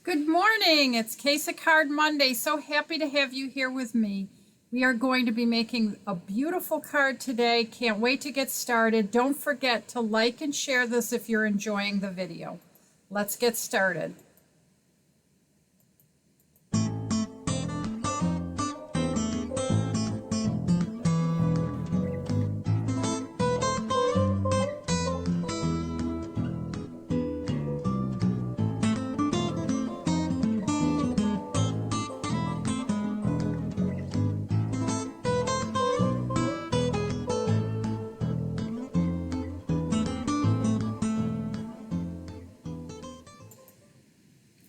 Good morning. It's Case of Card Monday. So happy to have you here with me. We are going to be making a beautiful card today. Can't wait to get started. Don't forget to like and share this if you're enjoying the video. Let's get started.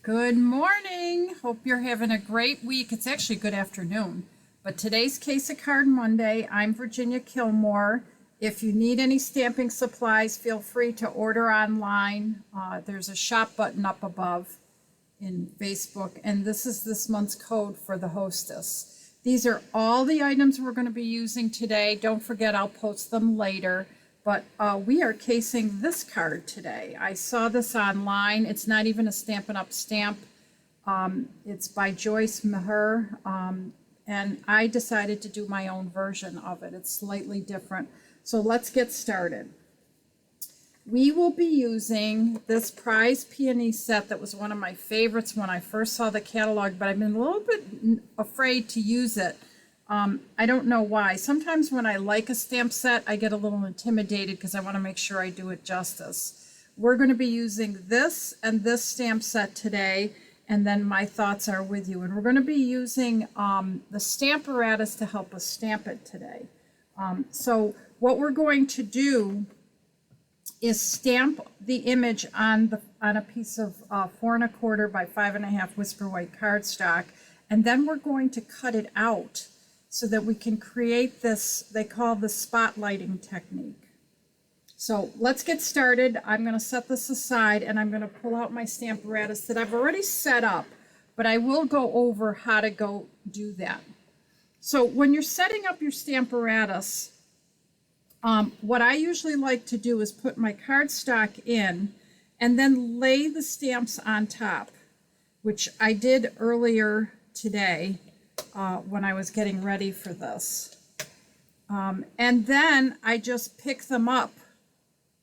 Good morning. Hope you're having a great week. It's actually good afternoon. But today's Case of Card Monday. I'm Virginia Kilmore. If you need any stamping supplies, feel free to order online. There's a shop button up above in Facebook, and this is this month's code for the hostess. These are all the items we're going to be using today. Don't forget, I'll post them later. But we are casing this card today. I saw this online. It's not even a Stampin' Up! Stamp. It's by Joyce Meher, and I decided to do my own version of it. It's slightly different. So let's get started. We will be using this Prize Peony set that was one of my favorites when I first saw the catalog, but I've been a little bit afraid to use it. I don't know why. Sometimes when I like a stamp set, I get a little intimidated because I want to make sure I do it justice. We're going to be using this and this stamp set today, and then my thoughts are with you. And we're going to be using the Stamparatus to help us stamp it today. So what we're going to do is stamp the image on a piece of 4 1/4 by 5 1/2 Whisper White cardstock, and then we're going to cut it out so that we can create this, they call the spotlighting technique. So let's get started. I'm going to set this aside and I'm going to pull out my Stamparatus that I've already set up, but I will go over how to go do that. So when you're setting up your Stamparatus, what I usually like to do is put my cardstock in and then lay the stamps on top, which I did earlier today when I was getting ready for this. And then I just pick them up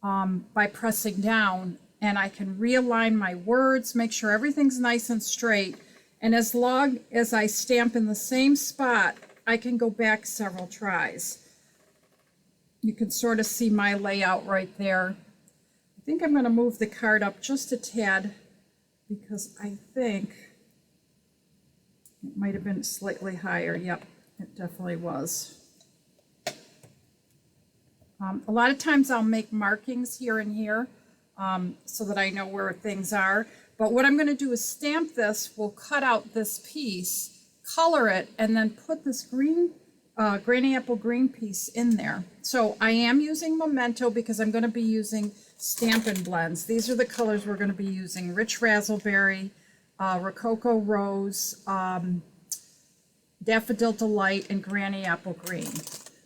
by pressing down, and I can realign my words, make sure everything's nice and straight. And as long as I stamp in the same spot, I can go back several tries. You can sort of see my layout right there. I think I'm going to move the card up just a tad because I think it might have been slightly higher. Yep, it definitely was. A lot of times I'll make markings here and here so that I know where things are. But what I'm going to do is stamp this. We'll cut out this piece, color it, and then put this green Granny Apple Green piece in there. So I am using Memento because I'm going to be using Stampin' Blends. These are the colors we're going to be using: Rich Razzleberry, Rococo Rose, Daffodil Delight, and Granny Apple Green.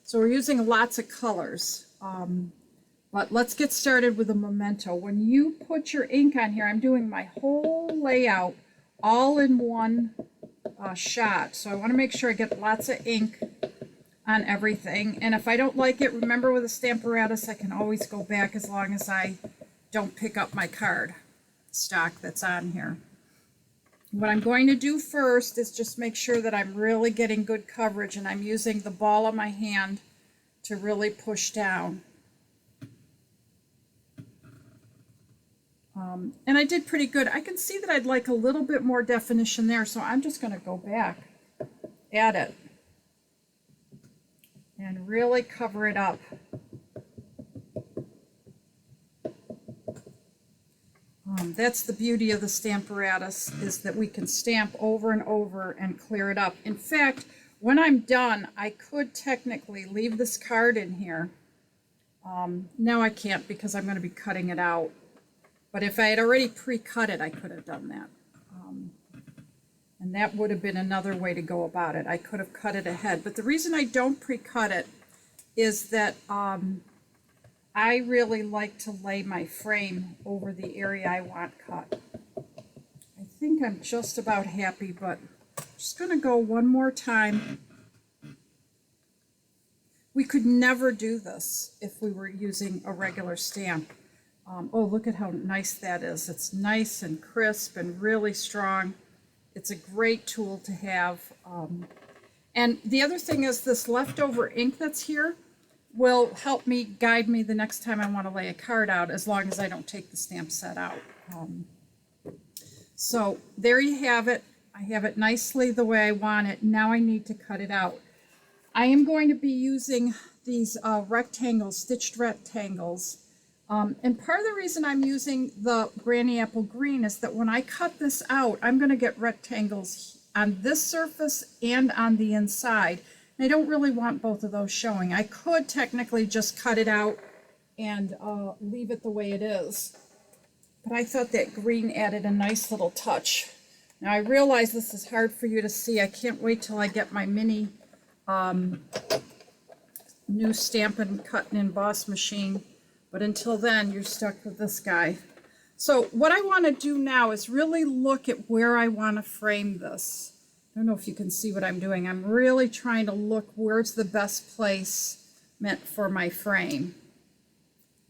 So we're using lots of colors. But let's get started with the Memento. When you put your ink on here, I'm doing my whole layout all in one shot. So I want to make sure I get lots of ink on everything. And if I don't like it, remember with a Stamparatus, I can always go back as long as I don't pick up my card stock that's on here. What I'm going to do first is just make sure that I'm really getting good coverage, and I'm using the ball of my hand to really push down. And I did pretty good. I can see that I'd like a little bit more definition there, so I'm just going to go back at it and really cover it up. That's the beauty of the Stamparatus, is that we can stamp over and over and clear it up. In fact, when I'm done, I could technically leave this card in here. Now I can't because I'm going to be cutting it out. But if I had already pre-cut it, I could have done that. And that would have been another way to go about it. I could have cut it ahead. But the reason I don't pre-cut it is that I really like to lay my frame over the area I want cut. I think I'm just about happy, but I'm just going to go one more time. We could never do this if we were using a regular stamp. Oh, look at how nice that is. It's nice and crisp and really strong. It's a great tool to have. And the other thing is this leftover ink that's here will help me guide me the next time I want to lay a card out, as long as I don't take the stamp set out. So there you have it. I have it nicely the way I want it. Now I need to cut it out. I am going to be using these rectangles, stitched rectangles. And part of the reason I'm using the Granny Apple Green is that when I cut this out, I'm going to get rectangles on this surface and on the inside. And I don't really want both of those showing. I could technically just cut it out and leave it the way it is. But I thought that green added a nice little touch. Now I realize this is hard for you to see. I can't wait till I get my mini new Stampin' Cut and Emboss machine. But until then, you're stuck with this guy. So what I want to do now is really look at where I want to frame this. I don't know if you can see what I'm doing. I'm really trying to look where's the best place meant for my frame.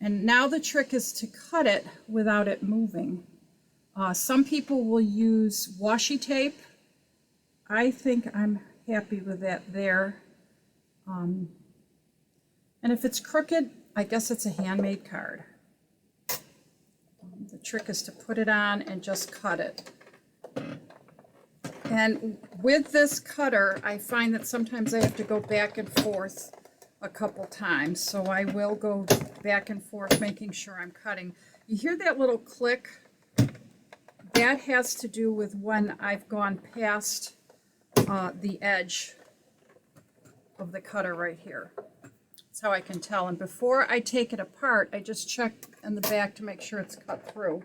And now the trick is to cut it without it moving. Some people will use washi tape. I think I'm happy with that there. And if it's crooked, I guess it's a handmade card. The trick is to put it on and just cut it. And with this cutter, I find that sometimes I have to go back and forth a couple times. So I will go back and forth making sure I'm cutting. You hear that little click? That has to do with when I've gone past the edge of the cutter right here. That's how I can tell. And before I take it apart, I just check in the back to make sure it's cut through.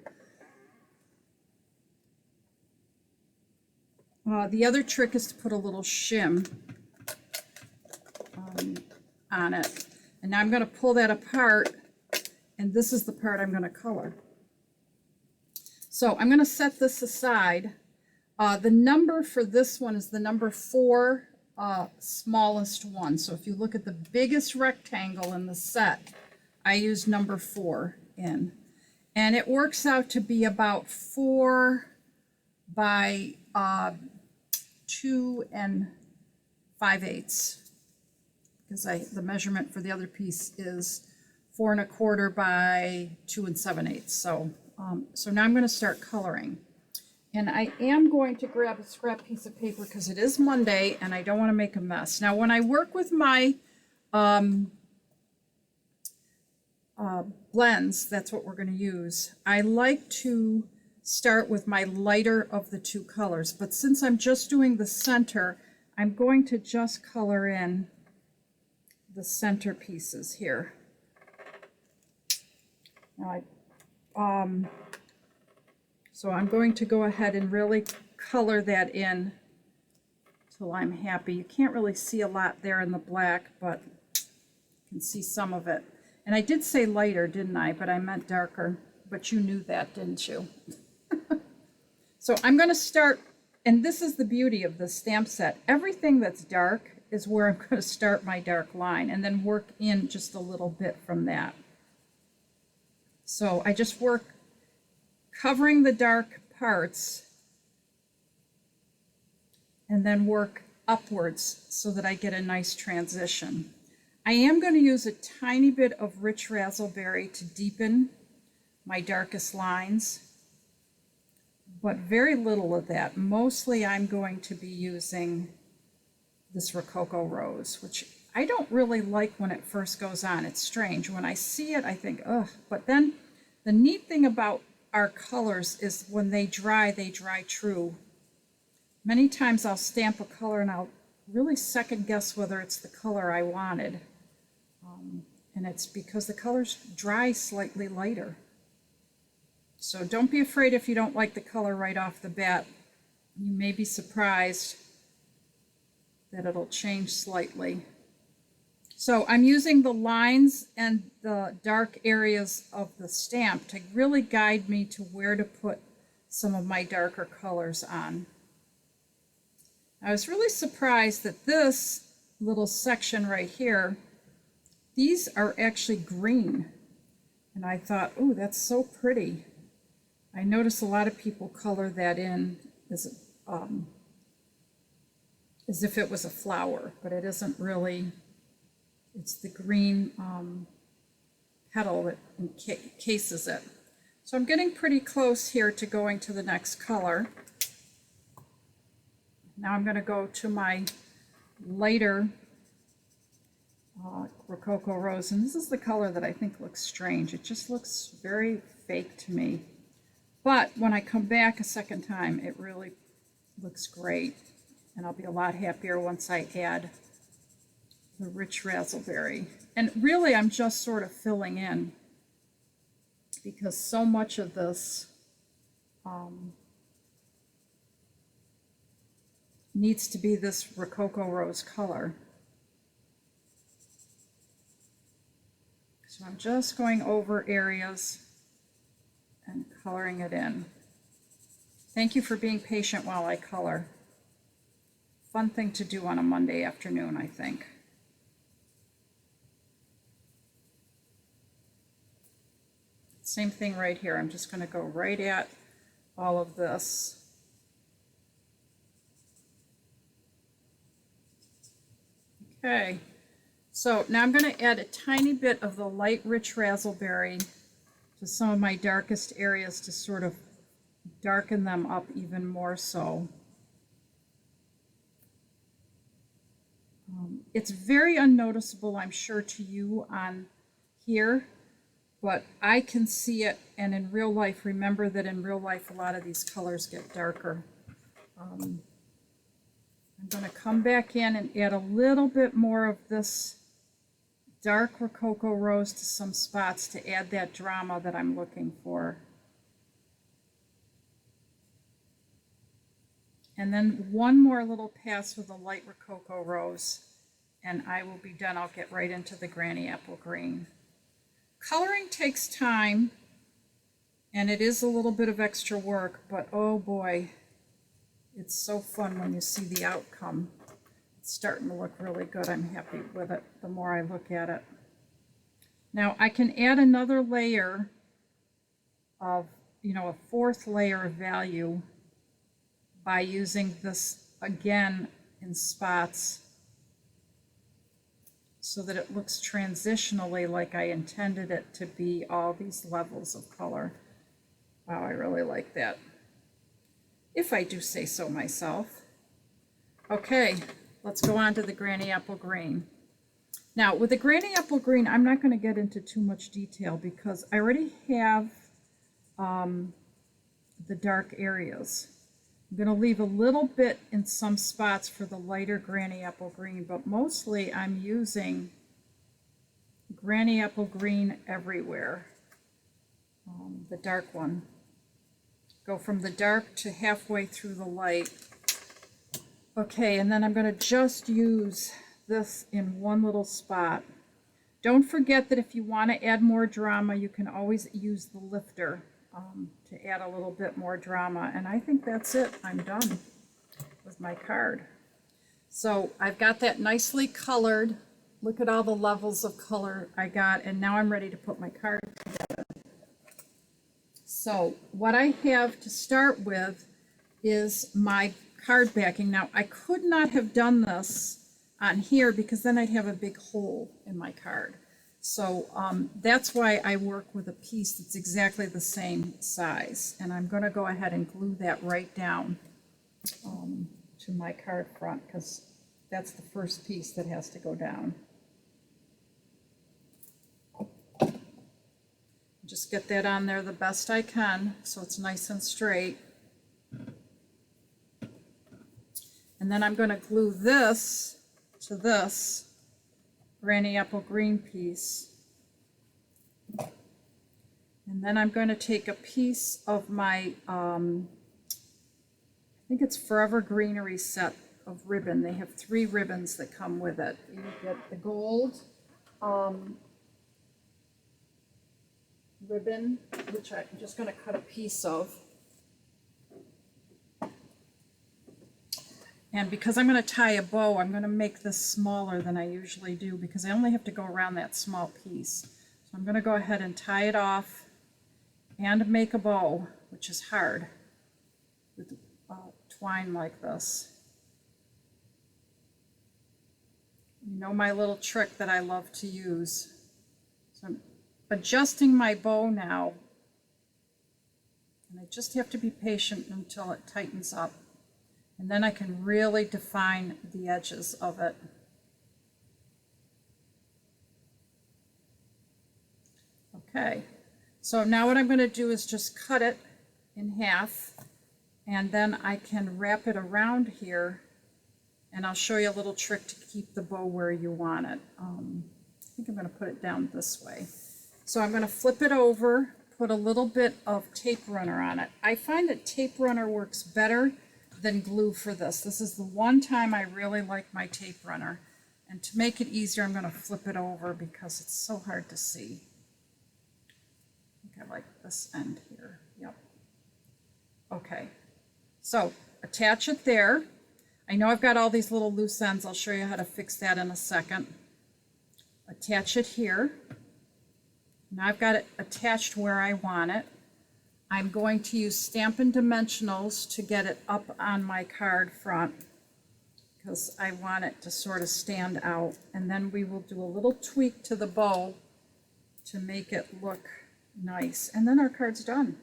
The other trick is to put a little shim on it. And now I'm going to pull that apart, and this is the part I'm going to color. So I'm going to set this aside. The number for this one is the number 4 smallest one. So if you look at the biggest rectangle in the set, I use number 4 in. And it works out to be about 4 by 2 5/8. Because the measurement for the other piece is 4 1/4 by 2 7/8. So now I'm going to start coloring. And I am going to grab a scrap piece of paper because it is Monday and I don't want to make a mess. Now, when I work with my blends, that's what we're going to use. I like to start with my lighter of the two colors. But since I'm just doing the center, I'm going to just color in the center pieces here. Now so I'm going to go ahead and really color that in till I'm happy. You can't really see a lot there in the black, but you can see some of it. And I did say lighter, didn't I? But I meant darker. But you knew that, didn't you? So I'm going to start, and this is the beauty of the stamp set. Everything that's dark is where I'm going to start my dark line and then work in just a little bit from that. So I just work covering the dark parts and then work upwards so that I get a nice transition. I am going to use a tiny bit of rich razzleberry to deepen my darkest lines, but very little of that. Mostly I'm going to be using this Rococo Rose, which I don't really like when it first goes on. It's strange. When I see it, I think, ugh. But then the neat thing about our colors is when they dry true. Many times I'll stamp a color and I'll really second guess whether it's the color I wanted. And it's because the colors dry slightly lighter. So don't be afraid if you don't like the color right off the bat. You may be surprised that it'll change slightly. So I'm using the lines and the dark areas of the stamp to really guide me to where to put some of my darker colors on. I was really surprised that this little section right here, these are actually green. And I thought, oh, that's so pretty. I notice a lot of people color that in as if it was a flower, but it isn't really. It's the green petal that encases it. So I'm getting pretty close here to going to the next color. Now I'm going to go to my lighter Rococo Rose, and this is the color that I think looks strange. It just looks very fake to me. But when I come back a second time, it really looks great, and I'll be a lot happier once I add the rich razzleberry. And really, I'm just sort of filling in because so much of this needs to be this Rococo Rose color. So I'm just going over areas and coloring it in. Thank you for being patient while I color. Fun thing to do on a Monday afternoon, I think. Same thing right here. I'm just going to go right at all of this. Okay, so now I'm going to add a tiny bit of the light rich razzleberry to some of my darkest areas to sort of darken them up even more so. It's very unnoticeable, I'm sure, to you on here, but I can see it, and in real life, remember that in real life a lot of these colors get darker. I'm going to come back in and add a little bit more of this dark Rococo Rose to some spots to add that drama that I'm looking for. And then one more little pass with a light Rococo Rose, and I will be done. I'll get right into the Granny Apple Green. Coloring takes time, and it is a little bit of extra work, but oh boy, it's so fun when you see the outcome. It's starting to look really good. I'm happy with it the more I look at it. Now I can add another layer of, a fourth layer of value by using this again in spots so that it looks transitionally like I intended it to be, all these levels of color. Wow, I really like that, if I do say so myself. Okay, let's go on to the Granny Apple Green. Now with the Granny Apple Green, I'm not going to get into too much detail because I already have the dark areas. I'm going to leave a little bit in some spots for the lighter Granny Apple Green, but mostly I'm using Granny Apple Green everywhere, the dark one. Go from the dark to halfway through the light. Okay, and then I'm going to just use this in one little spot. Don't forget that if you want to add more drama, you can always use the lifter to add a little bit more drama. And I think that's it. I'm done with my card. So I've got that nicely colored. Look at all the levels of color I got, and now I'm ready to put my card together. So what I have to start with is my card backing. Now I could not have done this on here because then I'd have a big hole in my card. So that's why I work with a piece that's exactly the same size. And I'm going to go ahead and glue that right down to my card front because that's the first piece that has to go down. Just get that on there the best I can so it's nice and straight. And then I'm going to glue this to this Granny Apple Green piece. And then I'm going to take a piece of my, I think it's Forever Greenery set of ribbon. They have 3 ribbons that come with it. You get the gold ribbon, which I'm just going to cut a piece of. And because I'm going to tie a bow, I'm going to make this smaller than I usually do because I only have to go around that small piece. So I'm going to go ahead and tie it off and make a bow, which is hard with twine like this. You know my little trick that I love to use. So I'm adjusting my bow now, and I just have to be patient until it tightens up. And then I can really define the edges of it. Okay, so now what I'm going to do is just cut it in half, and then I can wrap it around here, and I'll show you a little trick to keep the bow where you want it. I think I'm going to put it down this way. So I'm going to flip it over, put a little bit of tape runner on it. I find that tape runner works better than glue for this. This is the one time I really like my tape runner. And to make it easier, I'm going to flip it over because it's so hard to see. I think I like this end here. Yep. Okay. So attach it there. I know I've got all these little loose ends. I'll show you how to fix that in a second. Attach it here. Now I've got it attached where I want it. I'm going to use Stampin' Dimensionals to get it up on my card front because I want it to sort of stand out. And then we will do a little tweak to the bow to make it look nice. And then our card's done.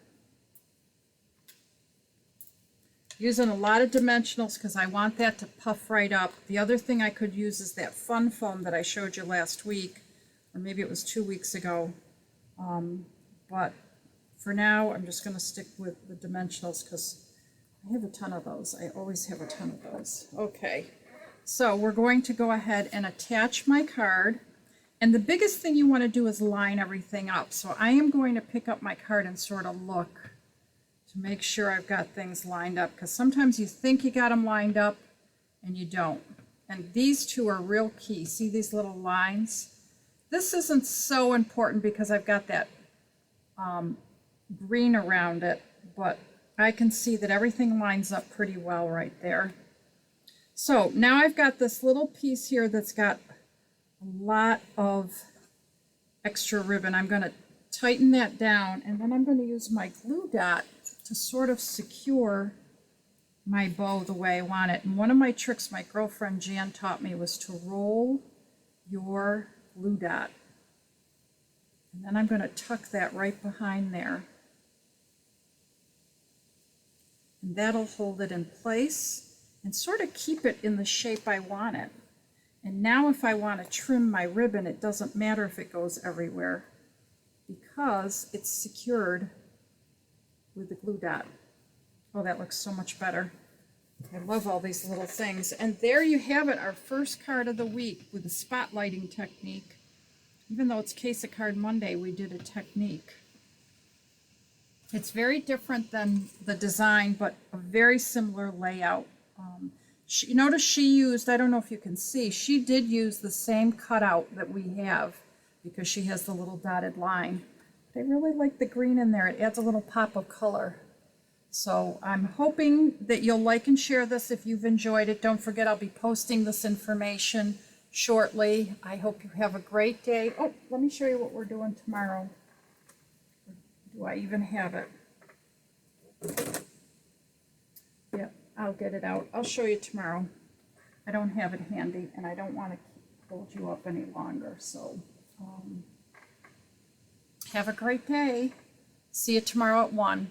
Using a lot of dimensionals because I want that to puff right up. The other thing I could use is that fun foam that I showed you last week, or maybe it was 2 weeks ago. But for now, I'm just going to stick with the dimensionals because I have a ton of those. I always have a ton of those. Okay, so we're going to go ahead and attach my card. And the biggest thing you want to do is line everything up. So I am going to pick up my card and sort of look to make sure I've got things lined up, because sometimes you think you got them lined up and you don't. And these two are real key. See these little lines? This isn't so important because I've got that green around it, but I can see that everything lines up pretty well right there. So now I've got this little piece here that's got a lot of extra ribbon. I'm going to tighten that down, and then I'm going to use my glue dot to sort of secure my bow the way I want it. And one of my tricks my girlfriend Jan taught me was to roll your glue dot. And then I'm going to tuck that right behind there. And that'll hold it in place and sort of keep it in the shape I want it. And now if I want to trim my ribbon, it doesn't matter if it goes everywhere because it's secured with the glue dot. Oh, that looks so much better. I love all these little things. And there you have it, our first card of the week with the spotlighting technique. Even though it's Case of Card Monday, we did a technique. It's very different than the design, but a very similar layout. You notice she used, I don't know if you can see, she did use the same cutout that we have because she has the little dotted line. But I really like the green in there. It adds a little pop of color. So I'm hoping that you'll like and share this if you've enjoyed it. Don't forget, I'll be posting this information shortly. I hope you have a great day. Oh, let me show you what we're doing tomorrow. Do I even have it? Yeah, I'll get it out. I'll show you tomorrow. I don't have it handy, and I don't want to hold you up any longer. So have a great day. See you tomorrow at 1.